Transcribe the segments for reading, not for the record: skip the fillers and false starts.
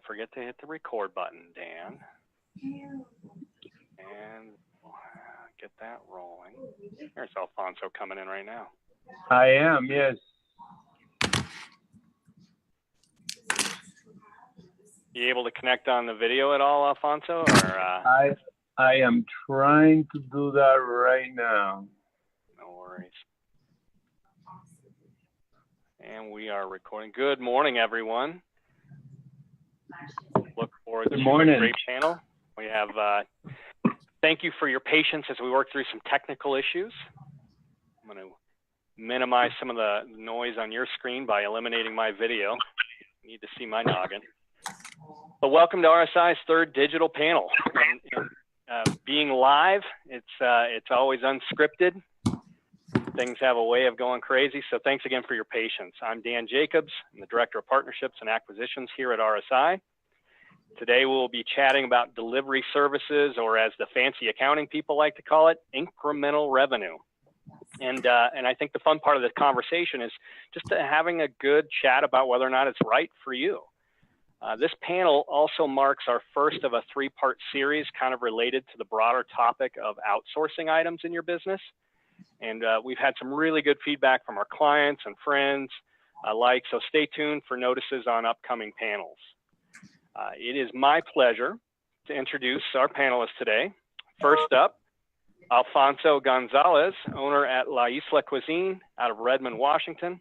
don't forget to hit the record button, Dan. And we'll get that rolling. There's Alfonso coming in right now. I am, yes. You able to connect on the video at all, Alfonso? Or, I am trying to do that right now. No worries. And we are recording. Good morning, everyone. Look forward to a great panel. We have, thank you for your patience as we work through some technical issues. I'm going to minimize some of the noise on your screen by eliminating my video. You need to see my noggin. But welcome to RSI's third digital panel. Being live, it's always unscripted. Things have a way of going crazy, so thanks again for your patience. I'm Dan Jacobs. I'm the Director of Partnerships and Acquisitions here at RSI. Today we'll be chatting about delivery services, or as the fancy accounting people like to call it, incremental revenue. And I think the fun part of the conversation is just having a good chat about whether or not it's right for you. This panel also marks our first of a three-part series kind of related to the broader topic of outsourcing items in your business. And we've had some really good feedback from our clients and friends alike, so stay tuned for notices on upcoming panels. It is my pleasure to introduce our panelists today. First up, Alfonso Gonzalez, owner at Isla Cuisine out of Redmond, Washington.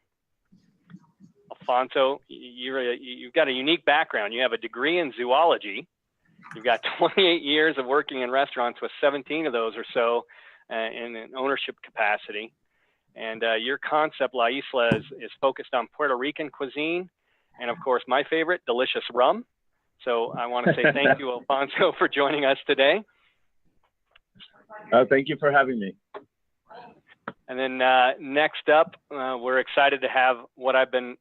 Alfonso, you've got a unique background. You have a degree in zoology. You've got 28 years of working in restaurants, with 17 of those or so in an ownership capacity. And your concept, La Isla, is focused on Puerto Rican cuisine and, of course, my favorite, delicious rum. So I want to say thank you, Alfonso, for joining us today. Thank you for having me. And then next up, we're excited to have what I've been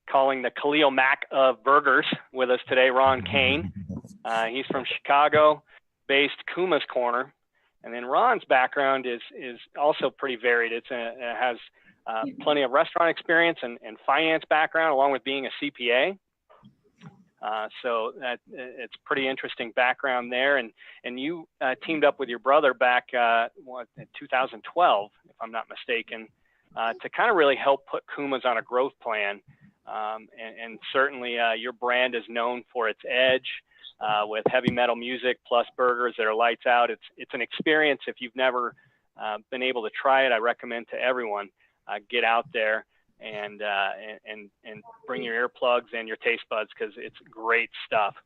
calling the Khalil Mack of burgers with us today, Ron Cain. He's from Chicago-based Kumas Corner. And then Ron's background is also pretty varied. It has plenty of restaurant experience and finance background, along with being a CPA. So it's pretty interesting background there. And you teamed up with your brother back in 2012, if I'm not mistaken, to kind of really help put Kumas on a growth plan. And certainly your brand is known for its edge with heavy metal music plus burgers that are lights out. It's an experience. If you've never been able to try it, I recommend to everyone, get out there and bring your earplugs and your taste buds, because it's great stuff.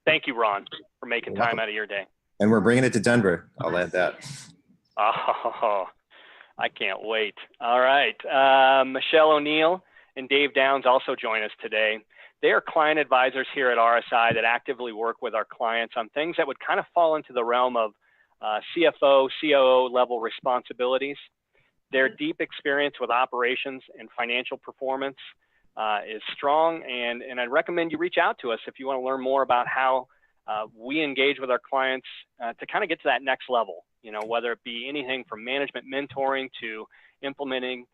Thank you, Ron, for making time out of your day. And we're bringing it to Denver. I'll add that. Oh, I can't wait. All right. Michelle O'Neill and Dave Downs also join us today. They are client advisors here at RSI that actively work with our clients on things that would kind of fall into the realm of CFO, COO level responsibilities. Their deep experience with operations and financial performance is strong, and I'd recommend you reach out to us if you want to learn more about how we engage with our clients to kind of get to that next level, you know, whether it be anything from management mentoring to implementing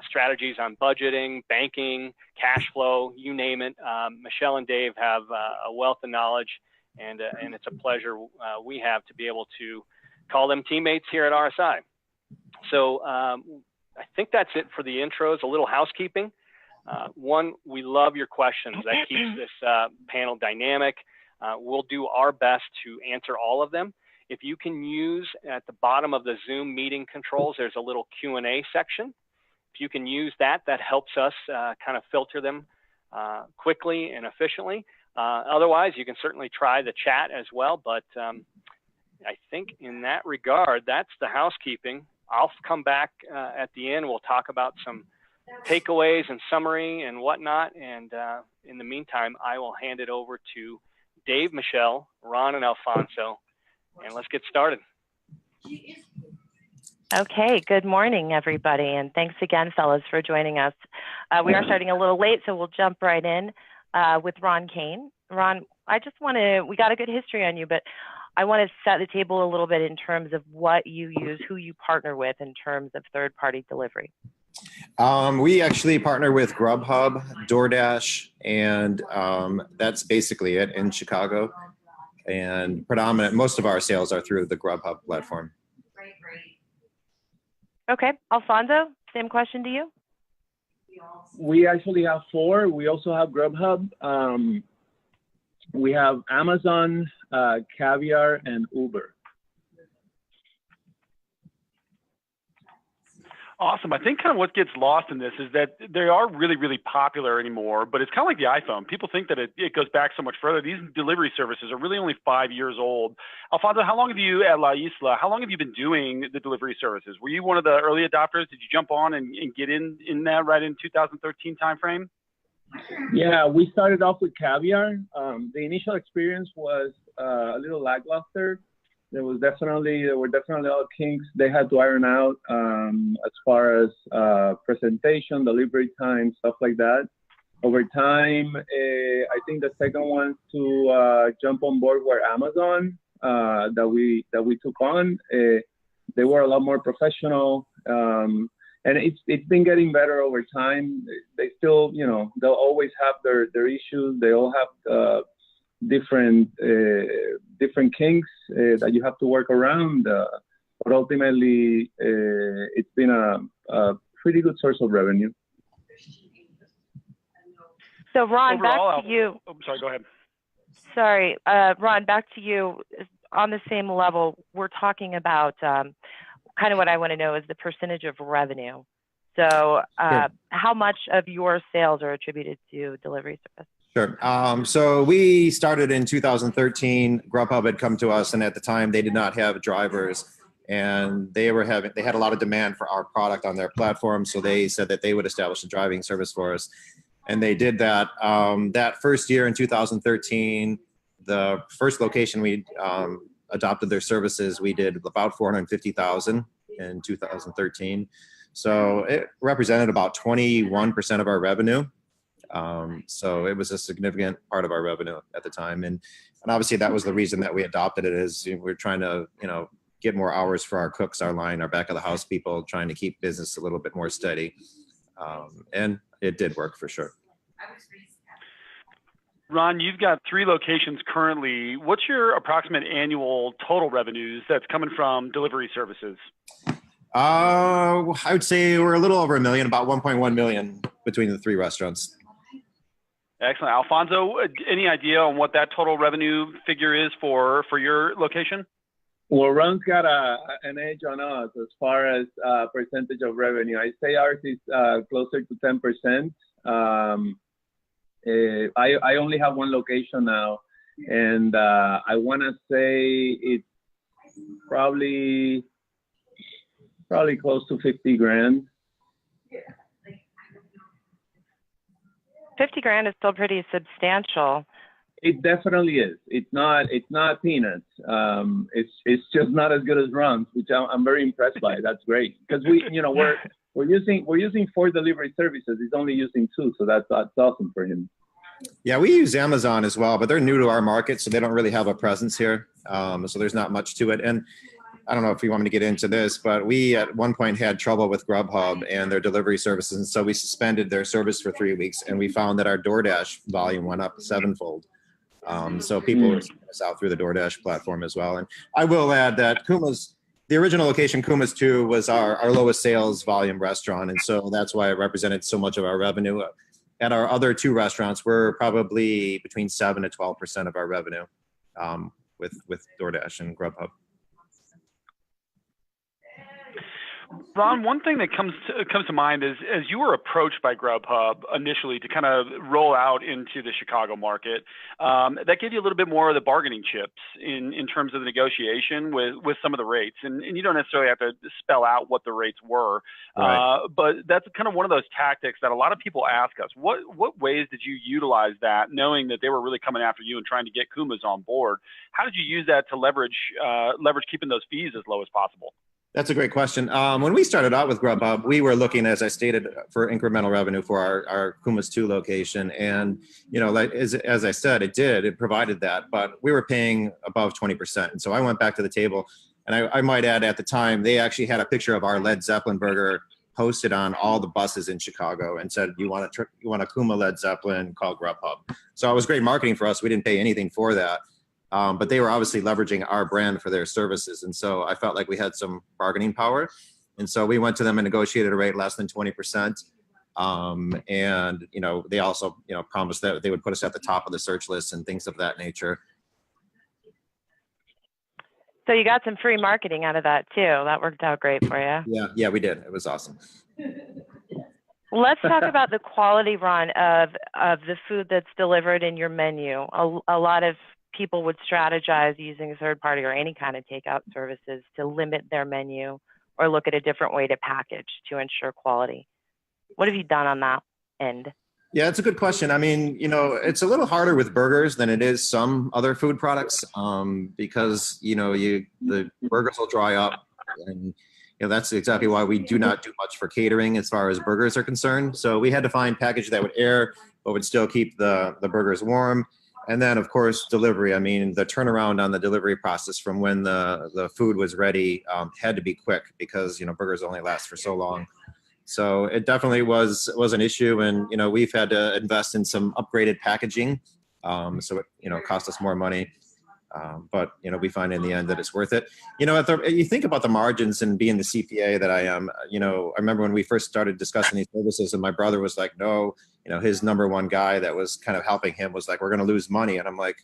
strategies on budgeting, banking, cash flow, you name it. Michelle and Dave have a wealth of knowledge, and it's a pleasure we have to be able to call them teammates here at RSI. So I think that's it for the intros. A little housekeeping. One, we love your questions. That keeps this panel dynamic. We'll do our best to answer all of them. If you can use at the bottom of the Zoom meeting controls, there's a little Q&A section. If you can use that, that helps us kind of filter them quickly and efficiently. Otherwise, you can certainly try the chat as well. But I think in that regard, that's the housekeeping. I'll come back at the end. We'll talk about some takeaways and summary and whatnot. And in the meantime, I will hand it over to Dave, Michelle, Ron, and Alfonso. And let's get started. Okay, good morning, everybody. And thanks again, fellas, for joining us. We are starting a little late, so we'll jump right in with Ron Cain. Ron, we got a good history on you, but I want to set the table a little bit in terms of what you use, who you partner with in terms of third-party delivery. We actually partner with Grubhub, DoorDash, and that's basically it in Chicago. And most of our sales are through the Grubhub platform. Okay, Alfonso, same question to you. We actually have 4. We also have Grubhub. We have Amazon, Caviar, and Uber. Awesome. I think kind of what gets lost in this is that they are really, really popular anymore, but it's kind of like the iPhone. People think that it goes back so much further. These delivery services are really only 5 years old. Alfonso, how long have you at La Isla? How long have you been doing the delivery services? Were you one of the early adopters? Did you jump on and get in that right in 2013 timeframe? Yeah, we started off with Caviar. The initial experience was a little lackluster. There were definitely a lot of kinks they had to iron out as far as presentation, delivery time, stuff like that. Over time, I think the second one to jump on board were Amazon that we took on. They were a lot more professional, and it's been getting better over time. They still, they'll always have their issues. They all have different kinks that you have to work around, but ultimately it's been a pretty good source of revenue. So Ron, Overall, back to you. Oh, sorry, go ahead. Sorry, Ron, back to you. On the same level, we're talking about kind of what I want to know is the percentage of revenue. So Sure. How much of your sales are attributed to delivery service? Sure. So we started in 2013. Grubhub had come to us, and at the time they did not have drivers, and they had a lot of demand for our product on their platform. So they said that they would establish a driving service for us, and they did that. That first year in 2013, the first location we adopted their services, we did about 450,000 in 2013. So it represented about 21% of our revenue. So it was a significant part of our revenue at the time. And obviously that was the reason that we adopted it, is we're trying to, get more hours for our cooks, our line, our back of the house people, trying to keep business a little bit more steady. And it did work for sure. Ron, you've got 3 locations currently. What's your approximate annual total revenues that's coming from delivery services? I would say we're a little over $1 million, about 1.1 million between the 3 restaurants. Excellent. Alfonso, any idea on what that total revenue figure is for your location? Well, Ron's got an edge on us as far as percentage of revenue. I say ours is closer to 10%. I only have 1 location now, and I want to say it's probably close to 50 grand. 50 grand is still pretty substantial. It definitely is. It's not peanuts. It's just not as good as Ron's, which I'm very impressed by. That's great, because we're using 4 delivery services. He's only using 2, so that's awesome for him. Yeah, we use Amazon as well, but they're new to our market, so they don't really have a presence here. So there's not much to it. And I don't know if you want me to get into this, but we at one point had trouble with Grubhub and their delivery services, and so we suspended their service for 3 weeks, and we found that our DoorDash volume went up 7-fold. So people were seeing us out through the DoorDash platform as well. And I will add that the original location, Kumas 2, was our lowest sales volume restaurant, and so that's why it represented so much of our revenue. At our other 2 restaurants, we're probably between 7 to 12% of our revenue with DoorDash and Grubhub. Ron, one thing that comes to mind is, as you were approached by Grubhub initially to kind of roll out into the Chicago market, that gave you a little bit more of the bargaining chips in terms of the negotiation with some of the rates. And you don't necessarily have to spell out what the rates were, Right. But that's kind of one of those tactics that a lot of people ask us. What ways did you utilize that, knowing that they were really coming after you and trying to get Kumas on board? How did you use that to leverage keeping those fees as low as possible? That's a great question. When we started out with Grubhub, we were looking, as I stated, for incremental revenue for our Kumas 2 location. And, like as I said, it provided that, but we were paying above 20%. And so I went back to the table, and I might add, at the time, they actually had a picture of our Led Zeppelin burger posted on all the buses in Chicago and said, you want a Kuma Led Zeppelin, call Grubhub. So it was great marketing for us. We didn't pay anything for that. But they were obviously leveraging our brand for their services. And so I felt like we had some bargaining power. And so we went to them and negotiated a rate less than 20%. And, they also, promised that they would put us at the top of the search list and things of that nature. So you got some free marketing out of that too. That worked out great for you. Yeah, we did. It was awesome. Let's talk about the quality, Ron, of the food that's delivered in your menu. A lot of people would strategize using a third party or any kind of takeout services to limit their menu or look at a different way to package to ensure quality. What have you done on that end? Yeah, it's a good question. I mean, it's a little harder with burgers than it is some other food products because, the burgers will dry up. And, that's exactly why we do not do much for catering as far as burgers are concerned. So we had to find package that would air, but would still keep the burgers warm. And then, of course, delivery. I mean, the turnaround on the delivery process from when the food was ready had to be quick because, burgers only last for so long. So it definitely was an issue. And, we've had to invest in some upgraded packaging. So it, cost us more money. But, we find in the end that it's worth it. You think about the margins and being the CPA that I am, I remember when we first started discussing these services and my brother was like, no, his number one guy that was kind of helping him was like, we're going to lose money. And I'm like,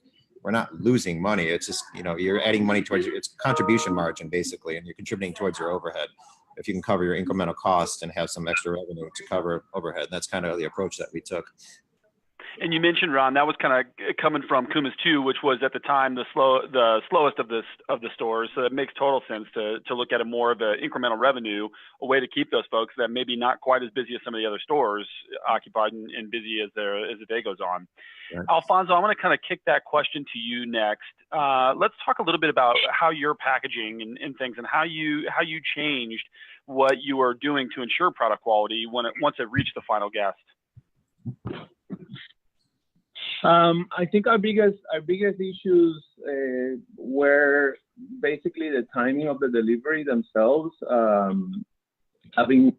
we're not losing money. It's just, you're adding money towards it's contribution margin basically, and you're contributing towards your overhead. If you can cover your incremental cost and have some extra revenue to cover overhead, that's kind of the approach that we took. And you mentioned, Ron, that was kind of coming from Kumas 2, which was at the time the slowest of the stores. So that makes total sense to look at it more of an incremental revenue, a way to keep those folks that maybe not quite as busy as some of the other stores occupied and busy as the day goes on. Right. Alfonso, I want to kind of kick that question to you next. Let's talk a little bit about how you're packaging and things and how you changed what you are doing to ensure product quality once it reached the final guest. I think our biggest issues were basically the timing of the delivery themselves. Having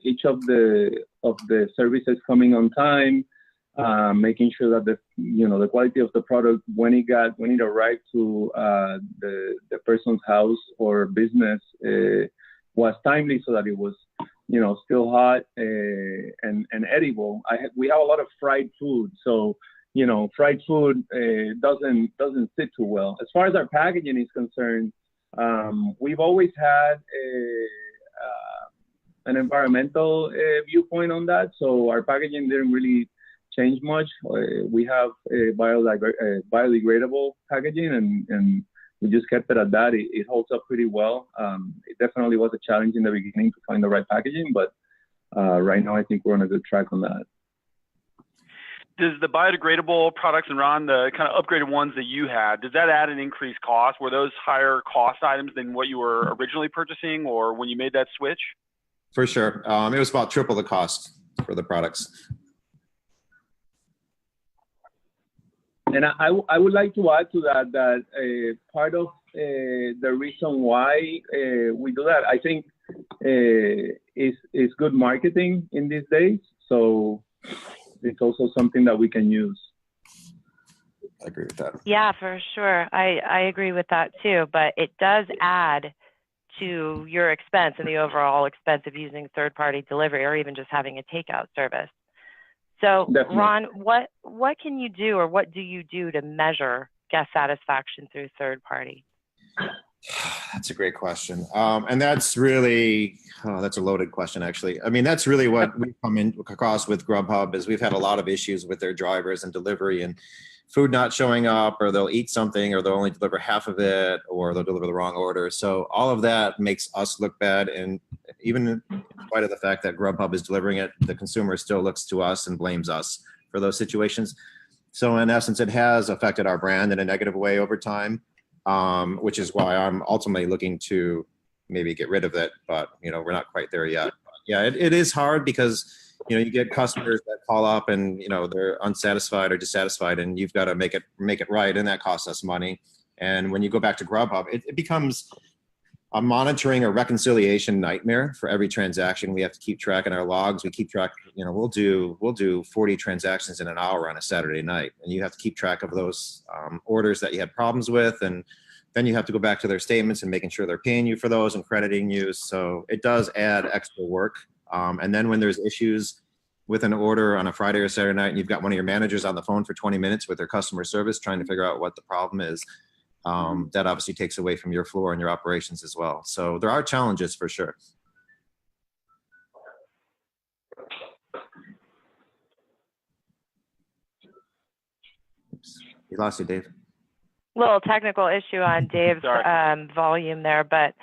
each of the services coming on time, making sure that the quality of the product when it arrived to the person's house or business was timely, so that it was still hot and edible. We have a lot of fried food, so fried food doesn't sit too well. As far as our packaging is concerned, we've always had an environmental viewpoint on that, so our packaging didn't really change much. We have a biodegradable packaging, and we just kept it at that. It holds up pretty well. It definitely was a challenge in the beginning to find the right packaging, but right now I think we're on a good track on that. Does the biodegradable products, and Ron, the kind of upgraded ones that you had, does that add an increased cost? Were those higher cost items than what you were originally purchasing or when you made that switch? For sure. It was about triple the cost for the products. And I would like to add to that part of the reason why we do that, I think, is good marketing in these days. So it's also something that we can use. I agree with that. Yeah, for sure. I agree with that too, but it does add to your expense and the overall expense of using third-party delivery or even just having a takeout service. So, definitely. Ron, what can you do or what do you do to measure guest satisfaction through third party? That's a great question. And that's really, that's a loaded question, actually. I mean, that's really what we've come in across with Grubhub is we've had a lot of issues with their drivers and delivery and food not showing up, or they'll eat something, or they'll only deliver half of it, or they'll deliver the wrong order. So all of that makes us look bad. And even in spite of the fact that Grubhub is delivering it, the consumer still looks to us and blames us for those situations. So in essence, it has affected our brand in a negative way over time, which is why I'm ultimately looking to maybe get rid of it. But, we're not quite there yet. But yeah, it is hard because you get customers that call up and, they're unsatisfied or dissatisfied, and you've got to make it right. And that costs us money. And when you go back to Grubhub, it becomes a monitoring or reconciliation nightmare for every transaction. We have to keep track in our logs. We keep track, you know, we'll do 40 transactions in an hour on a Saturday night, and you have to keep track of those orders that you had problems with, and then you have to go back to their statements and making sure they're paying you for those and crediting you. So it does add extra work. And then when there's issues with an order on a Friday or Saturday night, and you've got one of your managers on the phone for 20 minutes with their customer service trying to figure out what the problem is, that obviously takes away from your floor and your operations as well. So there are challenges for sure. Oops. We lost you, Dave. Little technical issue on Dave's volume there, but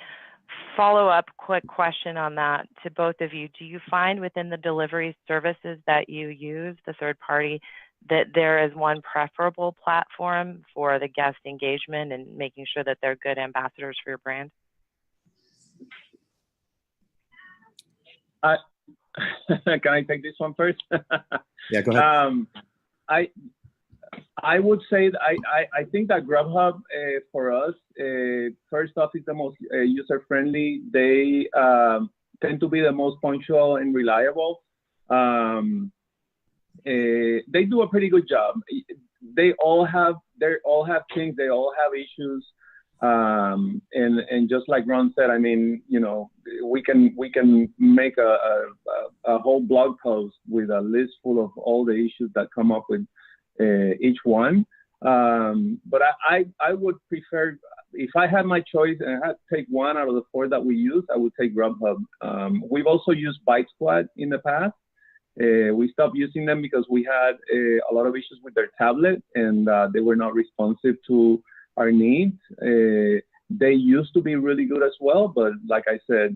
follow-up quick question on that to both of you. Do you find within the delivery services that you use, the third party, that there is one preferable platform for the guest engagement and making sure that they're good ambassadors for your brand? Can I take this one first? Yeah, go ahead. I would say that I think that Grubhub for us, first off, is the most user-friendly. They tend to be the most punctual and reliable. They do a pretty good job. They all have things. They all have issues. And just like Ron said, I mean, you know, we can make a whole blog post with a list full of all the issues that come up with each one. But I would prefer, if I had my choice and I had to take one out of the 4 that we use, I would take Grubhub. We've also used Bite Squad in the past. We stopped using them because we had a lot of issues with their tablet, and they were not responsive to our needs. They used to be really good as well, but like I said,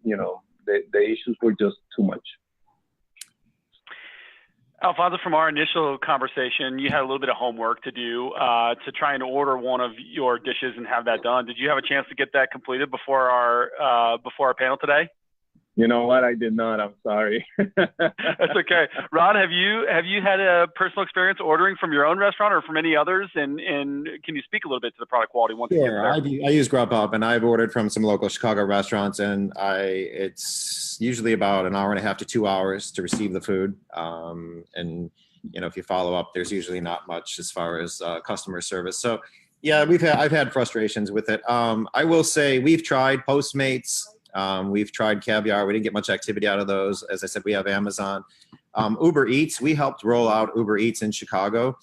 you know, the issues were just too much. Alfonso, from our initial conversation, you had a little bit of homework to do to try and order one of your dishes and have that done. Did you have a chance to get that completed before our panel today? You know what? I did not. I'm sorry. That's okay. Ron, have you had a personal experience ordering from your own restaurant or from any others? And can you speak a little bit to the product quality once again? Sure. I use Grubhub, and I've ordered from some local Chicago restaurants, and it's usually about an hour and a half to 2 hours to receive the food. And you know, if you follow up, there's usually not much as far as customer service. So yeah, I've had frustrations with it. I will say we've tried Postmates. We've tried Caviar. We didn't get much activity out of those. As I said, we have Amazon. Uber Eats, we helped roll out Uber Eats in Chicago.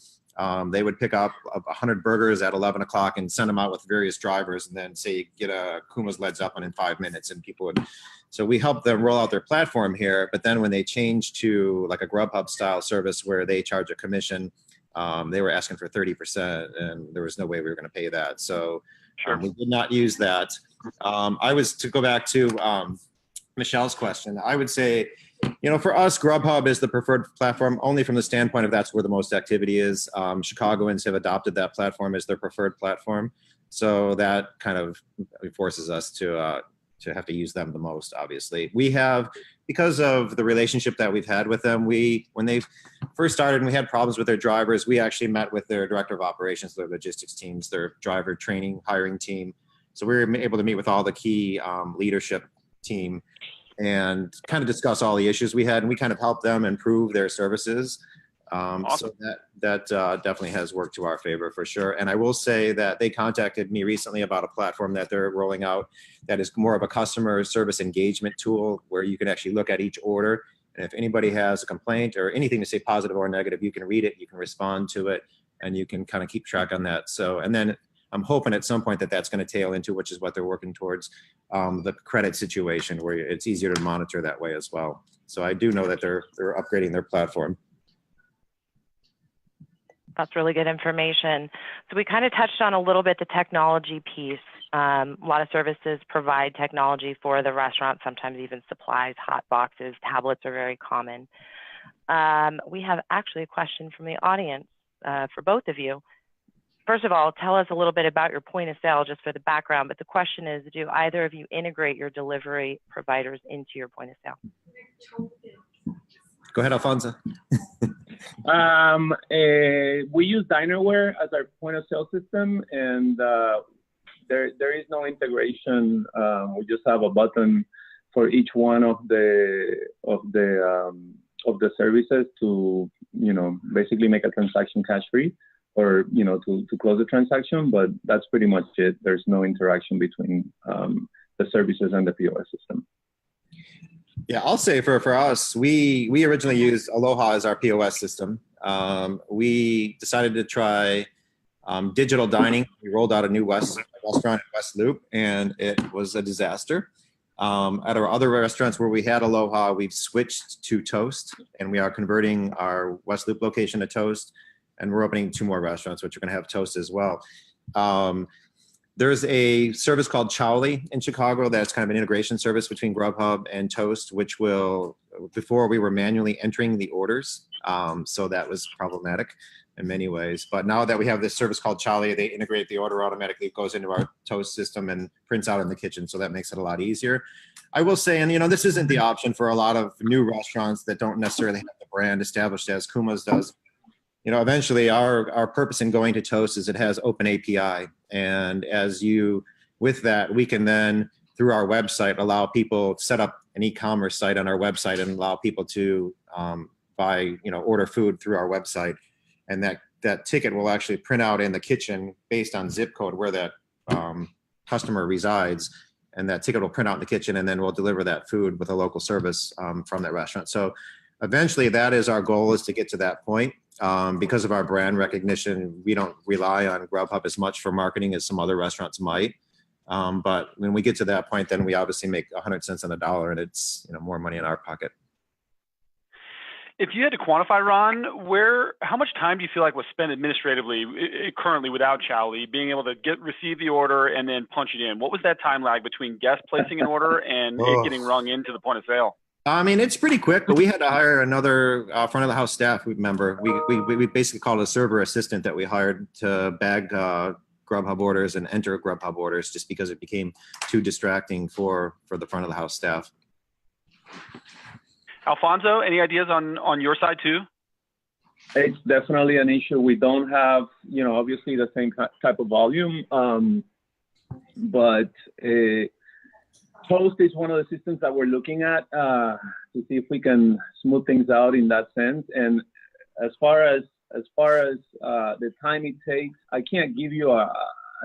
They would pick up 100 burgers at 11 o'clock and send them out with various drivers, and then say, get a Kumas Legs Up in 5 minutes, and people would. So we helped them roll out their platform here. But then when they changed to like a Grubhub style service where they charge a commission, they were asking for 30%, and there was no way we were going to pay that. So we did not use that. To go back to Michelle's question, I would say, you know, for us, Grubhub is the preferred platform only from the standpoint of that's where the most activity is. Chicagoans have adopted that platform as their preferred platform. So that kind of forces us to have to use them the most, obviously. We have, because of the relationship that we've had with them, when they first started and we had problems with their drivers, we actually met with their director of operations, their logistics teams, their driver training, hiring team. So we were able to meet with all the key leadership team and kind of discuss all the issues we had, and we kind of helped them improve their services. Awesome. So that definitely has worked to our favor for sure. And I will say that they contacted me recently about a platform that they're rolling out that is more of a customer service engagement tool where you can actually look at each order. And if anybody has a complaint or anything to say positive or negative, you can read it, you can respond to it, and you can kind of keep track on that. So, and then I'm hoping at some point that that's going to tail into, which is what they're working towards, the credit situation where it's easier to monitor that way as well. So I do know that they're upgrading their platform. That's really good information. So we kind of touched on a little bit the technology piece. A lot of services provide technology for the restaurant, sometimes even supplies, hot boxes, tablets are very common. We have actually a question from the audience for both of you. First of all, tell us a little bit about your point of sale just for the background, but the question is, do either of you integrate your delivery providers into your point of sale? Go ahead, Alfonso. We use Dinerware as our point of sale system, and there is no integration. We just have a button for each one of the services to, basically make a transaction cash free, or, to close the transaction, but that's pretty much it. There's no interaction between the services and the POS system. Yeah, I'll say for us, we originally used Aloha as our POS system. We decided to try digital dining. We rolled out a new restaurant in West Loop, and it was a disaster. At our other restaurants where we had Aloha, we've switched to Toast, and we are converting our West Loop location to Toast, and we're opening 2 more restaurants, which are going to have Toast as well. There's a service called Chowly in Chicago that's kind of an integration service between Grubhub and Toast, which will, before we were manually entering the orders, so that was problematic in many ways. But now that we have this service called Chowly, they integrate the order automatically. It goes into our Toast system and prints out in the kitchen, so that makes it a lot easier. I will say, and this isn't the option for a lot of new restaurants that don't necessarily have the brand established as Kumas does. Eventually our purpose in going to Toast is it has open API. And with that, we can then, through our website, allow people set up an e-commerce site on our website and allow people to order food through our website. And that ticket will actually print out in the kitchen based on zip code where that customer resides. And that ticket will print out in the kitchen, and then we'll deliver that food with a local service from that restaurant. So eventually that is our goal, is to get to that point. Because of our brand recognition, we don't rely on Grubhub as much for marketing as some other restaurants might. But when we get to that point, then we obviously make 100 cents on the dollar, and it's more money in our pocket. If you had to quantify, Ron, how much time do you feel like was spent administratively currently without Chowly, being able to receive the order and then punch it in? What was that time lag between guests placing an order and it getting rung into the point of sale? I mean, it's pretty quick, but we had to hire another front of the house staff member. We basically called a server assistant that we hired to bag Grubhub orders and enter Grubhub orders, just because it became too distracting for the front of the house staff. Alfonso, any ideas on your side too? It's definitely an issue. We don't have, obviously the same type of volume, but Toast is one of the systems that we're looking at to see if we can smooth things out in that sense. And as far as the time it takes, I can't give you a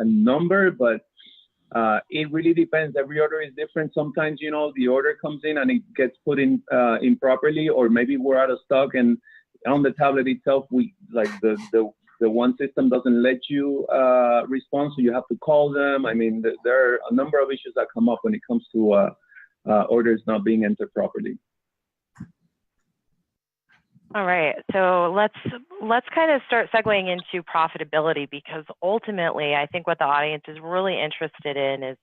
number, but it really depends. Every order is different. Sometimes, the order comes in and it gets put in improperly, or maybe we're out of stock, and on the tablet itself, the one system doesn't let you respond, so you have to call them. I mean, there are a number of issues that come up when it comes to orders not being entered properly. All right, so let's kind of start segueing into profitability, because ultimately, I think what the audience is really interested in is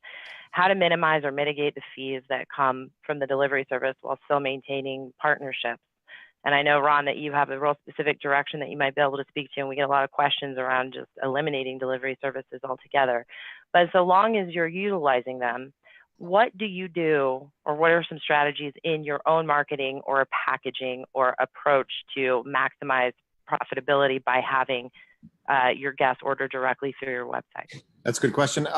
how to minimize or mitigate the fees that come from the delivery service while still maintaining partnerships. And I know, Ron, that you have a real specific direction that you might be able to speak to, and we get a lot of questions around just eliminating delivery services altogether. But so long as you're utilizing them, what do you do, or what are some strategies in your own marketing or packaging or approach to maximize profitability by having your guests order directly through your website? That's a good question.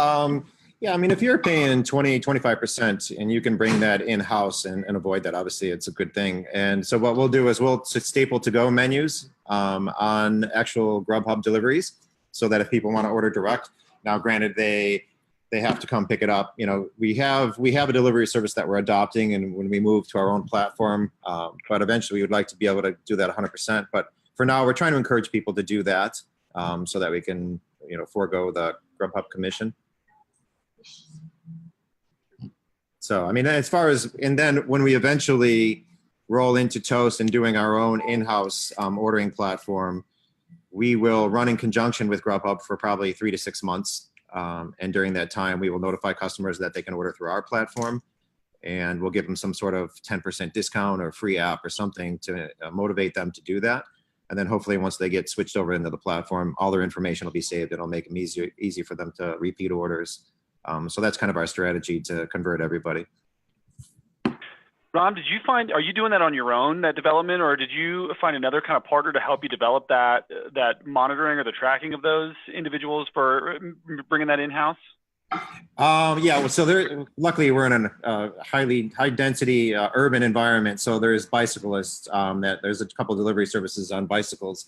Yeah, I mean, if you're paying 20-25% and you can bring that in-house and avoid that, obviously it's a good thing. And so what we'll do is we'll staple to-go menus on actual Grubhub deliveries, so that if people want to order direct, now granted they have to come pick it up. We have a delivery service that we're adopting, and when we move to our own platform, but eventually we would like to be able to do that 100%. But for now, we're trying to encourage people to do that so that we can, forego the Grubhub commission. So, I mean, and then when we eventually roll into Toast and doing our own in-house ordering platform, we will run in conjunction with Grubhub for probably 3 to 6 months. And during that time, we will notify customers that they can order through our platform, and we'll give them some sort of 10% discount or free app or something to motivate them to do that. And then hopefully once they get switched over into the platform, all their information will be saved. It'll make them easy for them to repeat orders. So that's kind of our strategy to convert everybody. Ron, are you doing that on your own, that development, or did you find another kind of partner to help you develop that monitoring or the tracking of those individuals for bringing that in-house? Yeah, well, so luckily we're in a high density urban environment. So there's bicyclists there's a couple delivery services on bicycles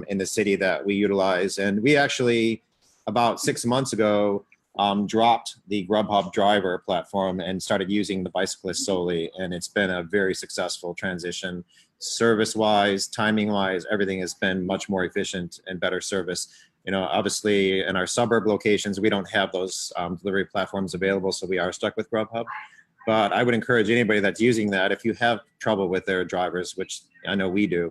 in the city that we utilize. And we actually, about 6 months ago, dropped the Grubhub driver platform and started using the bicyclist solely. And it's been a very successful transition. Service-wise, timing-wise, everything has been much more efficient and better service. You know, obviously in our suburb locations, we don't have those delivery platforms available, so we are stuck with Grubhub. But I would encourage anybody that's using that, if you have trouble with their drivers, which I know we do,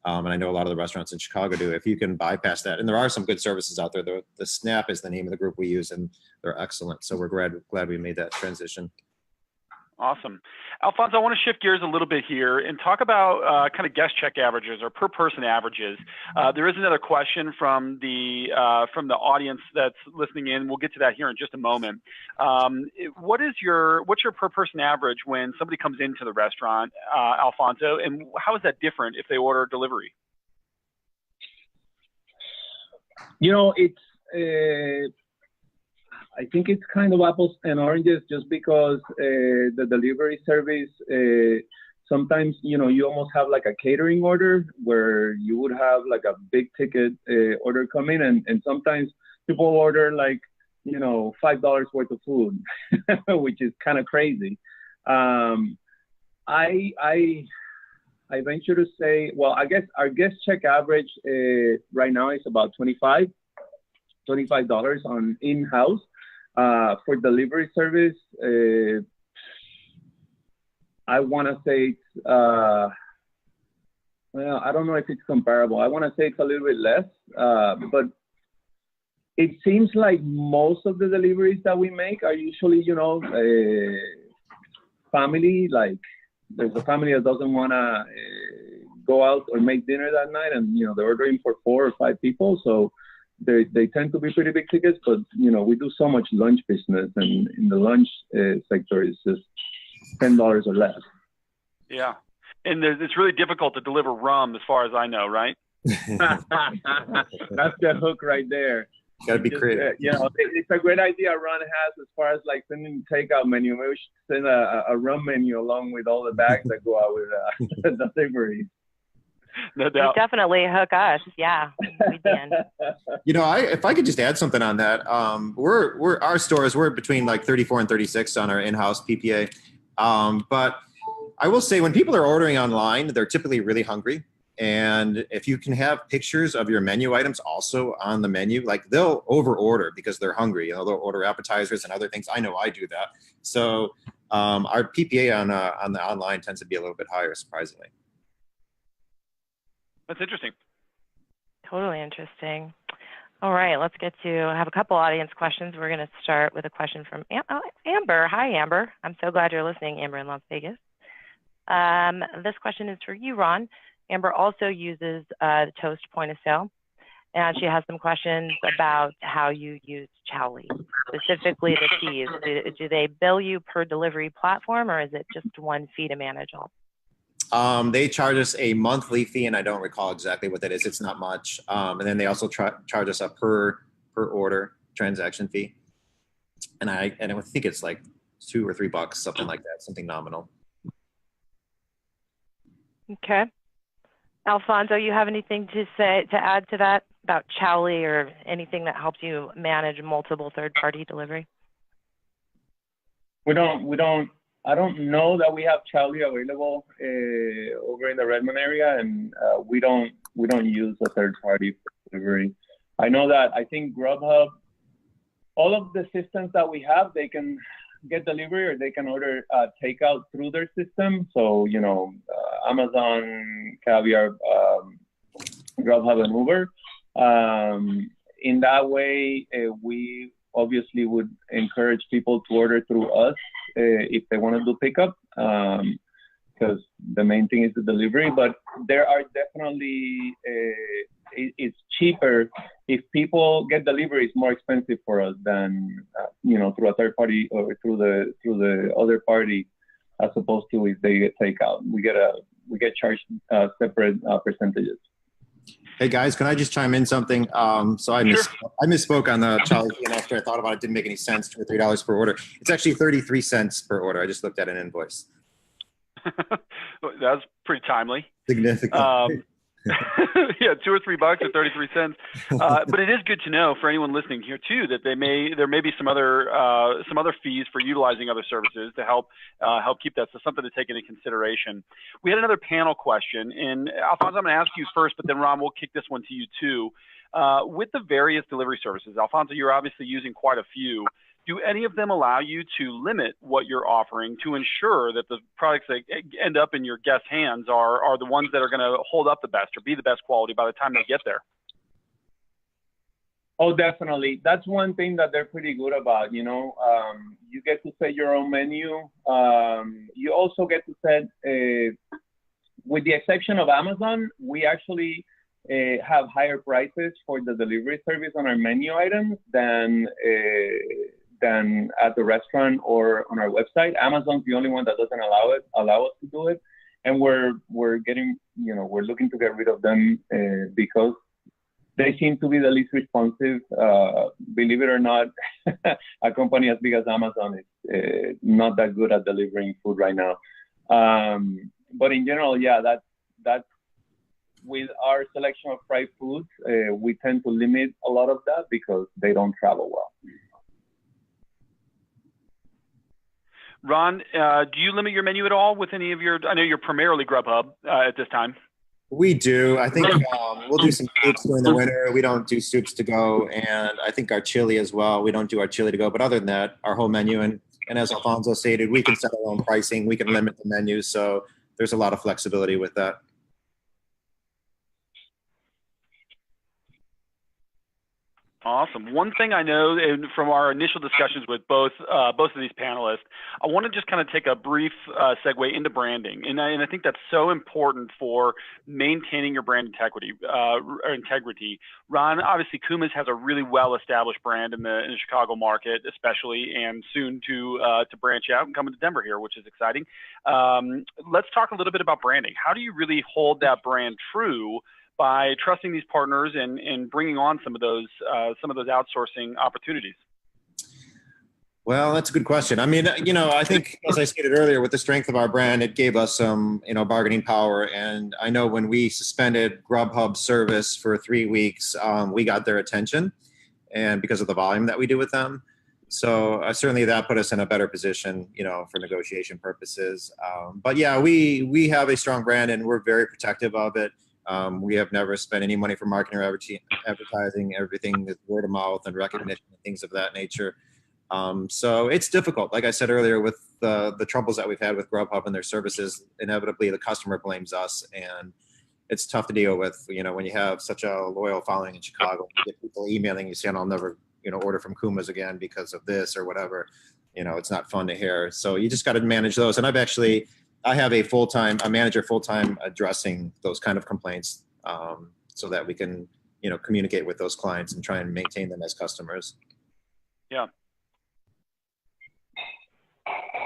and I know a lot of the restaurants in Chicago do, if you can bypass that, and there are some good services out there. The Snap is the name of the group we use, and they're excellent. So we're glad we made that transition. Awesome. Alfonso, I want to shift gears a little bit here and talk about kind of guest check averages or per person averages. There is another question from the audience that's listening in. We'll get to that here in just a moment. What's your per person average when somebody comes into the restaurant, Alfonso, and how is that different if they order delivery? You know, I think it's kind of apples and oranges, just because the delivery service, sometimes, you know, you almost have like a catering order where you would have like a big ticket order come in, and sometimes people order like, you know, $5 worth of food, which is kind of crazy. I venture to say, well, I guess our guest check average right now is about $25 on in-house. For delivery service, I want to say it's, well, I don't know if it's comparable. I want to say it's a little bit less, but it seems like most of the deliveries that we make are usually, you know, family, like there's a family that doesn't want to go out or make dinner that night, and, you know, they're ordering for 4 or 5 people. So they tend to be pretty big tickets, but, you know, we do so much lunch business, and in the lunch sector is just $10 or less. Yeah. And it's really difficult to deliver rum, as far as I know, right? That's the hook right there. Got to be creative. You know, it's a great idea Ron has as far as like sending takeout menu. Maybe we should send a rum menu along with all the bags that go out with the delivery. No doubt. You definitely hook us. Yeah, we can. You know, if I could just add something on that, our stores, we're between like 34 and 36 on our in-house PPA. But I will say, when people are ordering online, they're typically really hungry. And if you can have pictures of your menu items also on the menu, like they'll over order because they're hungry. You know, they'll order appetizers and other things. I know I do that. So our PPA on the online tends to be a little bit higher, surprisingly. That's interesting. Totally interesting. All right, let's get to, I have a couple audience questions. We're going to start with a question from Amber. Hi, Amber. I'm so glad you're listening, Amber in Las Vegas. This question is for you, Ron. Amber also uses the Toast point of sale, and she has some questions about how you use Chowly, specifically the fees. Do they bill you per delivery platform, or is it just one fee to manage all? They charge us a monthly fee, and I don't recall exactly what that is. It's not much. And then they also charge us a per order transaction fee. And I think it's like $2 or $3, something like that, something nominal. Okay. Alfonso, you have anything to add to that about Chowly, or anything that helps you manage multiple third-party delivery? I don't know that we have Chowly available over in the Redmond area, and we don't use a third party for delivery. I know that I think Grubhub, all of the systems that we have, they can get delivery or they can order takeout through their system. So, you know, Amazon, Caviar, Grubhub, and Uber. In that way, we obviously would encourage people to order through us if they want to do pickup, because the main thing is the delivery. But there are definitely, it's cheaper if people get delivery. It's more expensive for us than you know, through a third party or through the other party, as opposed to if they get takeout. We get charged separate percentages. Hey guys, can I just chime in something? So I misspoke on the Charlie and after I thought about it, it didn't make any sense. $2 or $3 per order. It's actually 33 cents per order. I just looked at an invoice. That's pretty timely. Significant. Yeah, $2 or $3 or 33 cents. But it is good to know for anyone listening here too that there may be some other fees for utilizing other services to help keep that. So something to take into consideration. We had another panel question, and Alfonso, I'm going to ask you first, but then Ron, we'll kick this one to you too. With the various delivery services, Alfonso, you're obviously using quite a few. Do any of them allow you to limit what you're offering to ensure that the products that end up in your guests' hands are the ones that are going to hold up the best or be the best quality by the time they get there? Oh, definitely. That's one thing that they're pretty good about. You get to set your own menu. You also get to set, with the exception of Amazon, we actually have higher prices for the delivery service on our menu items than at the restaurant or on our website. Amazon's the only one that doesn't allow us to do it, and we're looking to get rid of them because they seem to be the least responsive. Believe it or not, a company as big as Amazon is not that good at delivering food right now. But in general, yeah, that's with our selection of fried foods, we tend to limit a lot of that because they don't travel well. Ron, do you limit your menu at all with any of your, I know you're primarily Grubhub at this time. We do. I think we'll do some soups during the winter. We don't do soups to go. And I think our chili as well. We don't do our chili to go. But other than that, our whole menu. And as Alfonso stated, we can set our own pricing. We can limit the menu. So there's a lot of flexibility with that. Awesome. One thing I know from our initial discussions with both of these panelists, I want to just kind of take a brief segue into branding, and I think that's so important for maintaining your brand integrity. Ron, obviously, Kumas has a really well-established brand in the Chicago market, especially, and soon to branch out and come into Denver here, which is exciting. Let's talk a little bit about branding. How do you really hold that brand true by trusting these partners and bringing on some of those outsourcing opportunities? Well, that's a good question. I mean, I think, as I stated earlier, with the strength of our brand, it gave us some, bargaining power. And I know when we suspended Grubhub service for 3 weeks, we got their attention, and because of the volume that we do with them. So certainly that put us in a better position, for negotiation purposes. But yeah, we have a strong brand, and we're very protective of it. We have never spent any money for marketing or advertising. Everything is word of mouth and recognition and things of that nature. So it's difficult. Like I said earlier, with the troubles that we've had with Grubhub and their services, inevitably the customer blames us, and it's tough to deal with. When you have such a loyal following in Chicago, you get people emailing you saying, "I'll never, order from Kumas again because of this or whatever." It's not fun to hear. So you just got to manage those. And I have a manager full-time addressing those kind of complaints, so that we can, communicate with those clients and try and maintain them as customers. Yeah.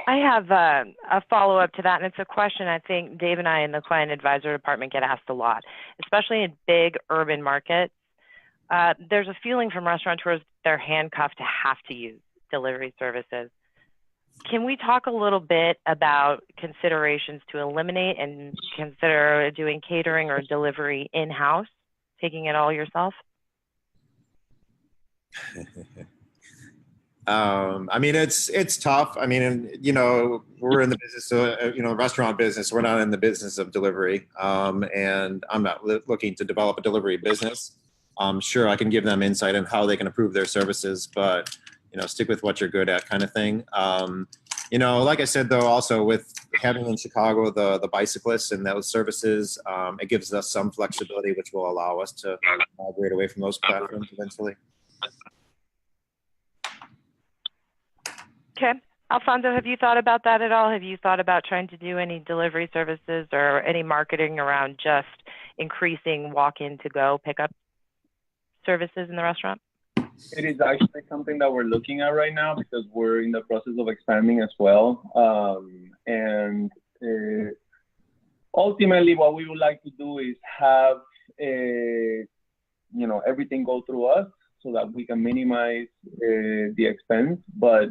I have a follow-up to that, and it's a question I think Dave and I in the client advisor department get asked a lot, especially in big urban markets. There's a feeling from restaurateurs they're handcuffed to have to use delivery services. Can we talk a little bit about considerations to eliminate and consider doing catering or delivery in-house, taking it all yourself? I mean, it's tough. I mean, we're in the business of, restaurant business. We're not in the business of delivery. And I'm not looking to develop a delivery business. Sure, I can give them insight on how they can improve their services, but stick with what you're good at, kind of thing. Like I said, though, also with having in Chicago the bicyclists and those services, it gives us some flexibility, which will allow us to migrate away from those platforms eventually. Okay. Alfonso, have you thought about that at all? Have you thought about trying to do any delivery services or any marketing around just increasing walk-in to go pickup services in the restaurant? It is actually something that we're looking at right now because we're in the process of expanding as well. And ultimately, what we would like to do is have everything go through us so that we can minimize the expense. But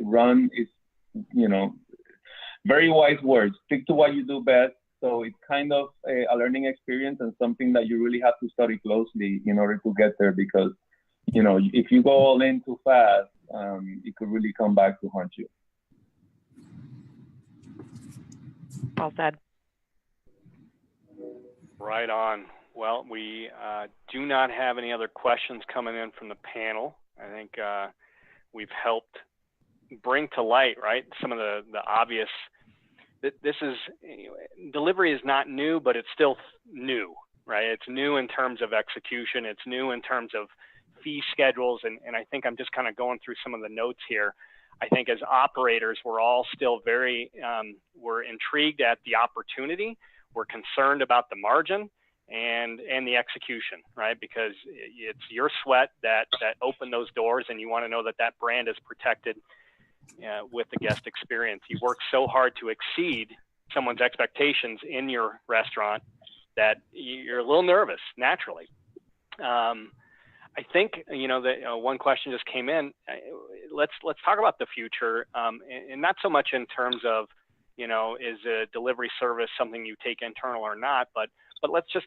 run is, very wise words. Stick to what you do best. So it's kind of a learning experience and something that you really have to study closely in order to get there, because, if you go all in too fast, it could really come back to haunt you. Well said. Right on. Well, we do not have any other questions coming in from the panel. I think we've helped bring to light, right, some of the obvious. This is, delivery is not new, but it's still new, right? It's new in terms of execution. It's new in terms of fee schedules. And I think I'm just kind of going through some of the notes here. I think as operators, we're all still very, we're intrigued at the opportunity. We're concerned about the margin and the execution, right? Because it's your sweat that opened those doors, and you want to know that brand is protected with the guest experience. You work so hard to exceed someone's expectations in your restaurant that you're a little nervous naturally. I think, that one question just came in. Let's talk about the future, and not so much in terms of, is a delivery service something you take internal or not, but let's just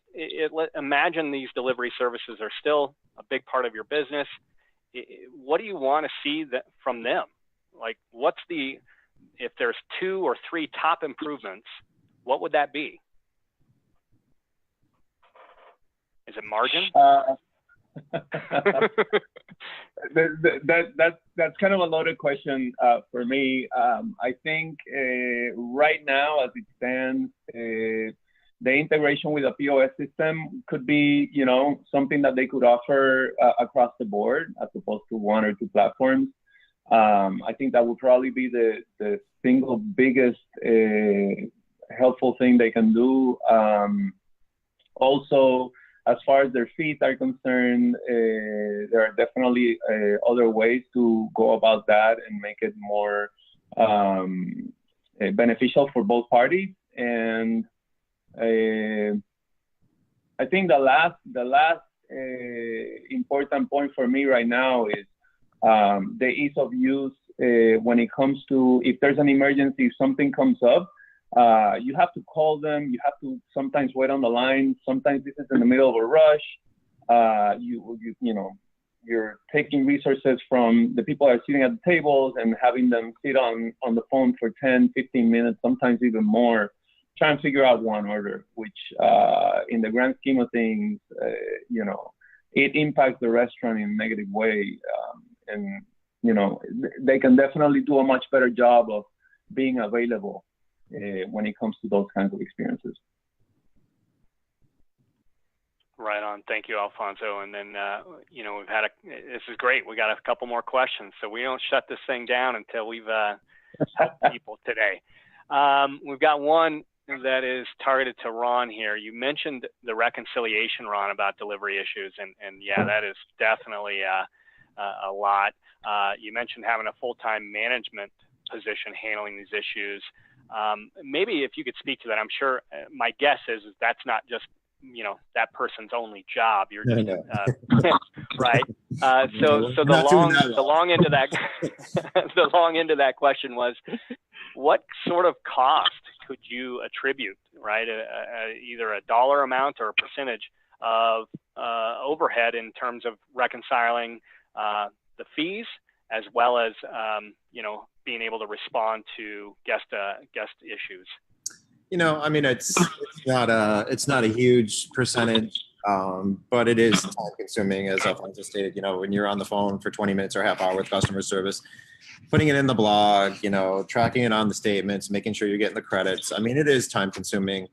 imagine these delivery services are still a big part of your business. What do you want to see from them? Like, if there's 2 or 3 top improvements, what would that be? Is it margin? That's kind of a loaded question for me. I think right now, as it stands, the integration with a POS system could be, something that they could offer across the board, as opposed to 1 or 2 platforms. I think that would probably be the single biggest helpful thing they can do. Also, as far as their fees are concerned, there are definitely other ways to go about that and make it more beneficial for both parties. And I think the last important point for me right now is the ease of use when it comes to, if there's an emergency, if something comes up, you have to call them. You have to sometimes wait on the line. Sometimes this is in the middle of a rush. You're taking resources from the people that are sitting at the tables and having them sit on the phone for 10, 15 minutes, sometimes even more, trying to figure out one order, which in the grand scheme of things, it impacts the restaurant in a negative way. And they can definitely do a much better job of being available when it comes to those kinds of experiences. Right on. Thank you, Alfonso. And then, we've had this is great. We got a couple more questions, so we don't shut this thing down until we've helped people today. We've got one that is targeted to Ron here. You mentioned the reconciliation, Ron, about delivery issues, and yeah, that is definitely a lot. You mentioned having a full-time management position handling these issues. Maybe if you could speak to that. I'm sure my guess is that's not just that person's only job. You're just right. So the long end of that the long end of that question was, what sort of cost could you attribute, right? Either a dollar amount or a percentage of overhead in terms of reconciling the fees, as well as being able to respond to guest issues. It's not a huge percentage, but it is time consuming, as Alfonso stated. When you're on the phone for 20 minutes or half hour with customer service, putting it in the blog, tracking it on the statements, making sure you're getting the credits. It is time consuming.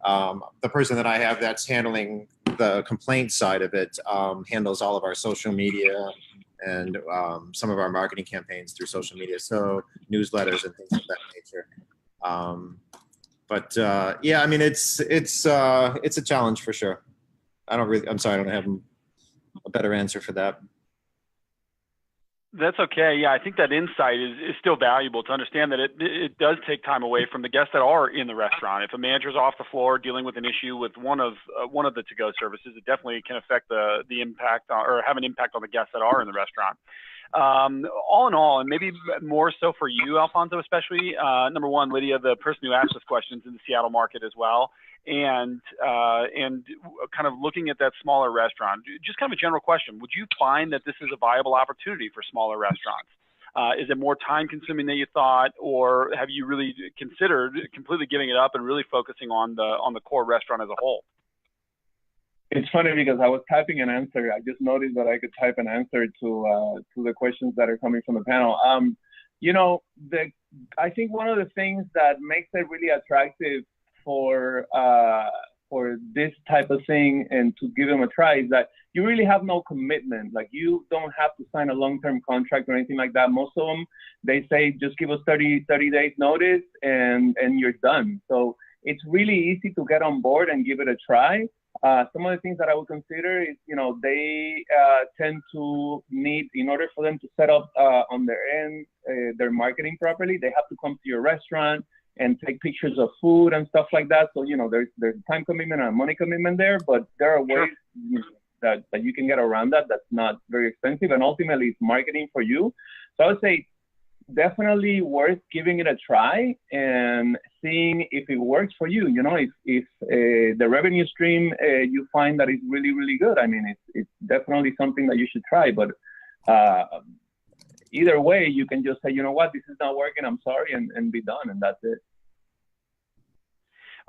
The person that I have that's handling the complaint side of it handles all of our social media and some of our marketing campaigns through social media, so newsletters and things of that nature. It's a challenge for sure. I'm sorry, I don't have a better answer for that. That's okay. Yeah, I think that insight is still valuable to understand that it does take time away from the guests that are in the restaurant. If a manager's off the floor dealing with an issue with one of the to-go services, it definitely can affect the impact or have an impact on the guests that are in the restaurant. All in all, and maybe more so for you, Alfonso, especially, number one, Lydia, the person who asked this question is in the Seattle market as well. And kind of looking at that smaller restaurant, just kind of a general question, would you find that this is a viable opportunity for smaller restaurants? Is it more time consuming than you thought, or have you really considered completely giving it up and really focusing on the core restaurant as a whole? It's funny because I was typing an answer. I just noticed that I could type an answer to the questions that are coming from the panel. You know, I think one of the things that makes it really attractive for this type of thing and to give them a try is that you really have no commitment. Like, you don't have to sign a long-term contract or anything like that. Most of them, they say, just give us 30 days notice and you're done. So it's really easy to get on board and give it a try. Some of the things that I would consider is, you know, they tend to need, in order for them to set up on their end, their marketing properly, they have to come to your restaurant and take pictures of food and stuff like that. So, you know, there's time commitment and money commitment there, but there are ways that you can get around that. That's not very expensive. And ultimately it's marketing for you. So I would say definitely worth giving it a try and seeing if it works for you. You know, if the revenue stream you find that is really, really good, I mean, it's definitely something that you should try. But either way, you can just say, you know what, this is not working, I'm sorry, and be done, and that's it.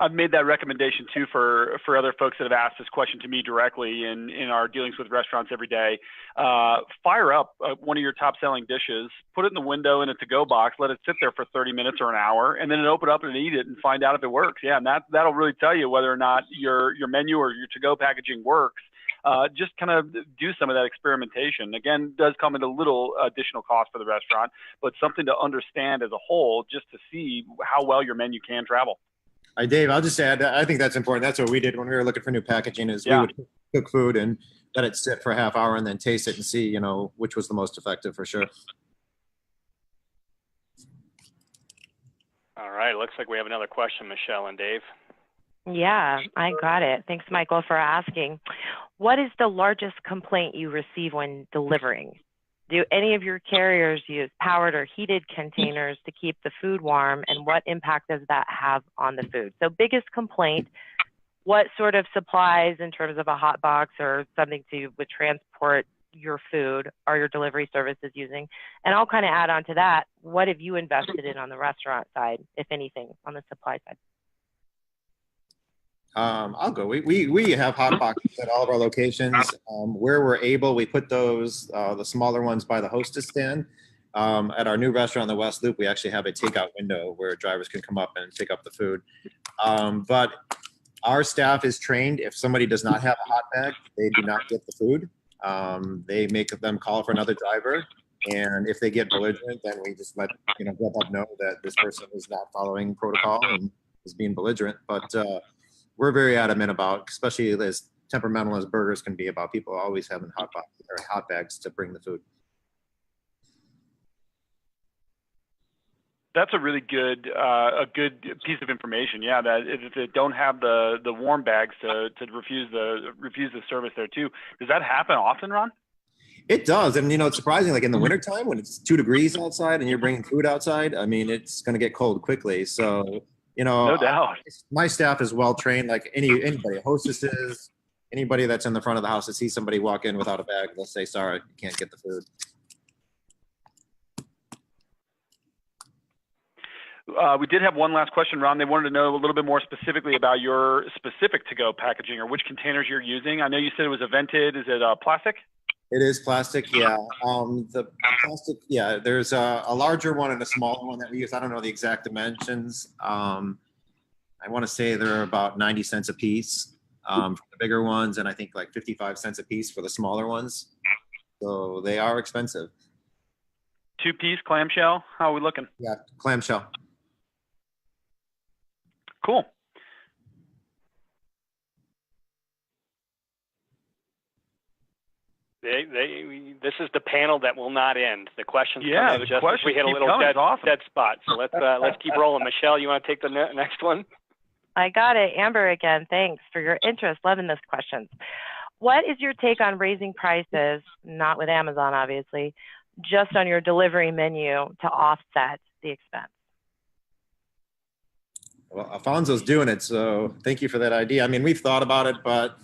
I've made that recommendation too for other folks that have asked this question to me directly in our dealings with restaurants every day. Fire up one of your top selling dishes, put it in the window in a to-go box, let it sit there for 30 minutes or an hour, and then open it up and eat it and find out if it works. Yeah, and that'll really tell you whether or not your menu or your to-go packaging works. Just kind of do some of that experimentation. Again, does come at a little additional cost for the restaurant, but something to understand as a whole, just to see how well your menu can travel. Dave, I'll just add, I think that's important. That's what we did when we were looking for new packaging is we would cook food and let it sit for a half hour and then taste it and see, you know, which was the most effective for sure. All right. Looks like we have another question, Michelle and Dave. Yeah, I got it. Thanks, Michael, for asking. What is the largest complaint you receive when delivering? Do any of your carriers use powered or heated containers to keep the food warm, and what impact does that have on the food? So biggest complaint, what sort of supplies in terms of a hot box or something would transport your food are your delivery services using? And I'll kind of add on to that, what have you invested in on the restaurant side, if anything, on the supply side? I'll go. We have hot boxes at all of our locations. Where we're able, we put those, the smaller ones by the hostess stand. At our new restaurant on the West Loop, we actually have a takeout window where drivers can come up and pick up the food. But our staff is trained. If somebody does not have a hot bag, they do not get the food. They make them call for another driver. And if they get belligerent, then we just let Grubhub know that this person is not following protocol and is being belligerent. But we're very adamant about, especially as temperamental as burgers can be, about people always having hot bags to bring the food. That's a really good piece of information. Yeah, that if they don't have the warm bags to refuse the service there too. Does that happen often, Ron? It does, and it's surprising. Like in the wintertime when it's 2 degrees outside and you're bringing food outside, I mean, it's going to get cold quickly. So. No doubt. My staff is well trained. Like anybody, hostesses, anybody that's in the front of the house that sees somebody walk in without a bag, they'll say, "Sorry, you can't get the food." We did have one last question, Ron. They wanted to know a little bit more specifically about your specific to-go packaging or which containers you're using. I know you said it was a vented. Is it plastic? It is plastic, yeah. The plastic, yeah. There's a larger one and a smaller one that we use. I don't know the exact dimensions. I want to say they're about 90 cents a piece for the bigger ones, and I think like 55 cents a piece for the smaller ones. So they are expensive. 2-piece clamshell. How are we looking? Yeah, clamshell. Cool. This is the panel that will not end. The questions come in just as we hit a little dead spot. So let's keep rolling. Michelle, you want to take the next one? I got it. Amber again, thanks for your interest. Loving this question. What is your take on raising prices, not with Amazon, obviously, just on your delivery menu to offset the expense? Well, Alfonso's doing it, so thank you for that idea. I mean, we've thought about it, but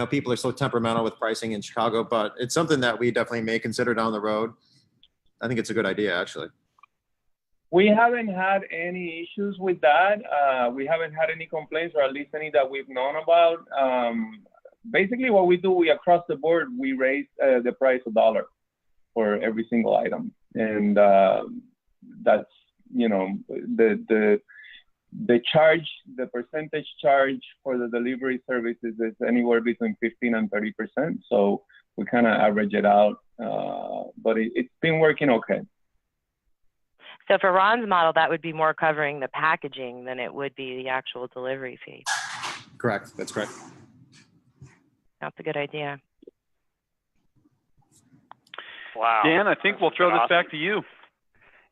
people are so temperamental with pricing in Chicago, but it's something that we definitely may consider down the road. I think it's a good idea, actually. We haven't had any issues with that. We haven't had any complaints, or at least any that we've known about. Basically, what we do, we across the board, we raise the price $1 for every single item, and that's the charge, the percentage charge for the delivery services is anywhere between 15 and 30%. So we kind of average it out, but it's been working okay. So for Ron's model, that would be more covering the packaging than it would be the actual delivery fee. Correct. That's correct. That's a good idea. Wow. Dan, I think we'll throw this back to you.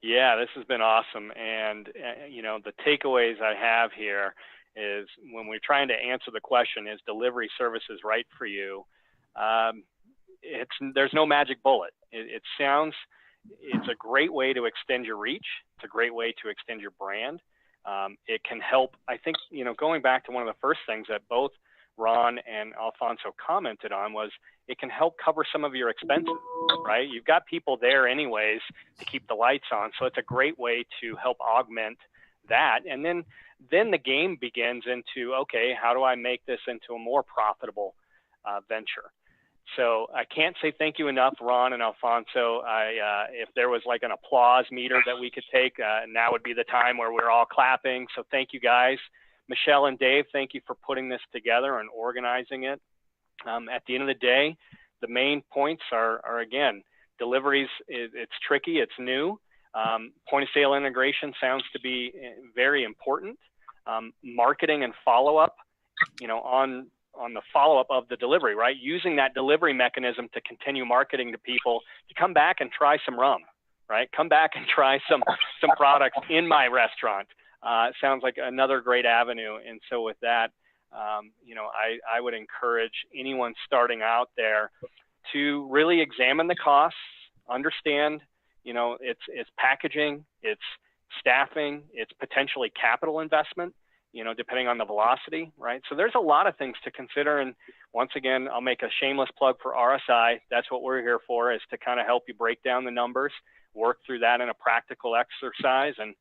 Yeah, this has been awesome. And, the takeaways I have here is when we're trying to answer the question, is delivery services right for you? There's no magic bullet. It's a great way to extend your reach. It's a great way to extend your brand. It can help, I think, going back to one of the first things that both Ron and Alfonso commented on was it can help cover some of your expenses, right? You've got people there anyways to keep the lights on. So it's a great way to help augment that. And then the game begins into, okay, how do I make this into a more profitable venture? So I can't say thank you enough, Ron and Alfonso. If there was like an applause meter that we could take, now would be the time where we're all clapping. So thank you guys. Michelle and Dave, thank you for putting this together and organizing it. At the end of the day, the main points are again, deliveries, it's tricky, it's new. Point of sale integration sounds to be very important. Marketing and follow-up, on the follow-up of the delivery, right? Using that delivery mechanism to continue marketing to people to come back and try some rum, right? Come back and try some products in my restaurant. Sounds like another great avenue. And so with that, I would encourage anyone starting out there to really examine the costs, understand, it's packaging, it's staffing, it's potentially capital investment, depending on the velocity, right? So there's a lot of things to consider. And once again, I'll make a shameless plug for RSI. That's what we're here for, is to kind of help you break down the numbers, work through that in a practical exercise, and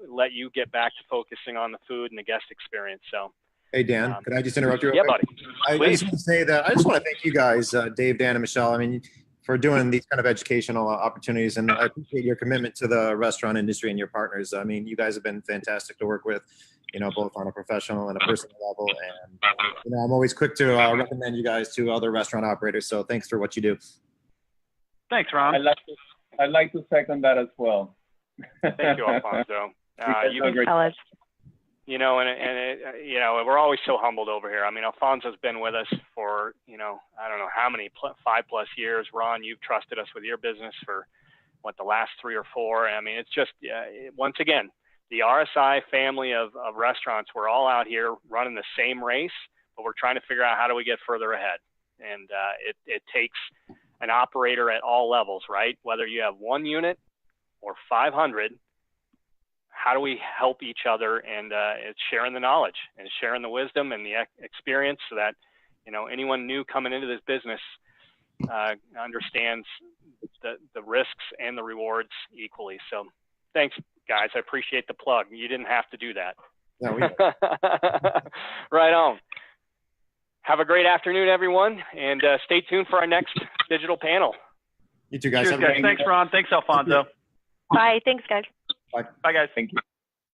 let you get back to focusing on the food and the guest experience. So, hey, Dan, could I just interrupt you? Yeah, buddy. I just want to say that I just want to thank you guys, Dave, Dan, and Michelle. I mean, for doing these kind of educational opportunities, and I appreciate your commitment to the restaurant industry and your partners. I mean, you guys have been fantastic to work with, both on a professional and a personal level. And I'm always quick to recommend you guys to other restaurant operators. So thanks for what you do. Thanks, Ron. I'd like to second that as well. Thank you, Alfonso. You've been great. We're always so humbled over here. I mean, Alfonso's been with us for, I don't know how many, 5+ years. Ron, you've trusted us with your business for, the last 3 or 4. I mean, it's just, once again, the RSI family of restaurants, we're all out here running the same race, but we're trying to figure out how do we get further ahead. And it takes an operator at all levels, right? Whether you have 1 unit or 500, how do we help each other? And it's sharing the knowledge and sharing the wisdom and the experience so that, anyone new coming into this business understands the risks and the rewards equally. So thanks, guys. I appreciate the plug. You didn't have to do that. No, we Right on. Have a great afternoon, everyone, and stay tuned for our next digital panel. You too, guys. Cheers, guys. Thanks, Ron. Thanks, Alfonso. Bye. Thanks, guys. Bye. Bye, guys. Thank you.